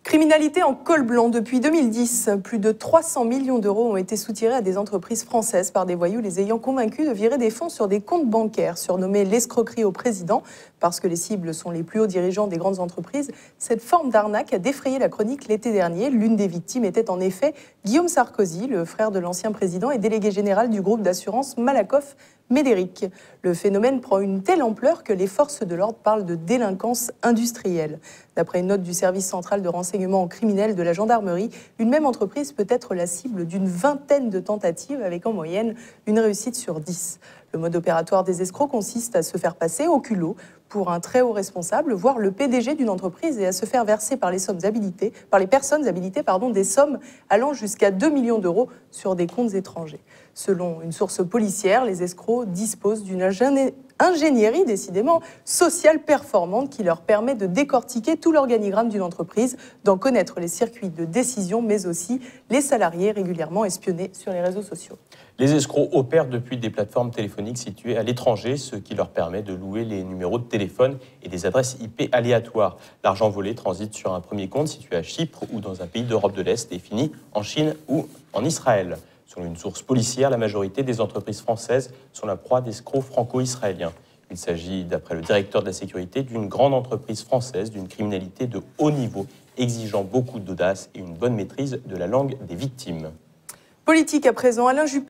Criminalité en col blanc. Depuis 2010, plus de 300 millions d'euros ont été soutirés à des entreprises françaises par des voyous les ayant convaincus de virer des fonds sur des comptes bancaires. Surnommée l'escroquerie au président, parce que les cibles sont les plus hauts dirigeants des grandes entreprises, cette forme d'arnaque a défrayé la chronique l'été dernier. L'une des victimes était en effet Guillaume Sarkozy, le frère de l'ancien président et délégué général du groupe d'assurance Malakoff Médéric. Le phénomène prend une telle ampleur que les forces de l'ordre parlent de délinquance industrielle. D'après une note du service central de renseignement criminel de la gendarmerie, une même entreprise peut être la cible d'une vingtaine de tentatives avec en moyenne une réussite sur 10. Le mode opératoire des escrocs consiste à se faire passer au culot pour un très haut responsable, voire le PDG d'une entreprise, et à se faire verser par les personnes habilitées, des sommes allant jusqu'à 2 millions d'euros sur des comptes étrangers. Selon une source policière, les escrocs disposent d'une ingénierie décidément sociale performante qui leur permet de décortiquer tout l'organigramme d'une entreprise, d'en connaître les circuits de décision, mais aussi les salariés régulièrement espionnés sur les réseaux sociaux. Les escrocs opèrent depuis des plateformes téléphoniques situées à l'étranger, ce qui leur permet de louer les numéros de téléphone et des adresses IP aléatoires. L'argent volé transite sur un premier compte situé à Chypre ou dans un pays d'Europe de l'Est et finit en Chine ou en Israël. Selon une source policière, la majorité des entreprises françaises sont la proie d'escrocs franco-israéliens. Il s'agit, d'après le directeur de la sécurité, d'une grande entreprise française, d'une criminalité de haut niveau, exigeant beaucoup d'audace et une bonne maîtrise de la langue des victimes. Politique à présent, Alain Juppé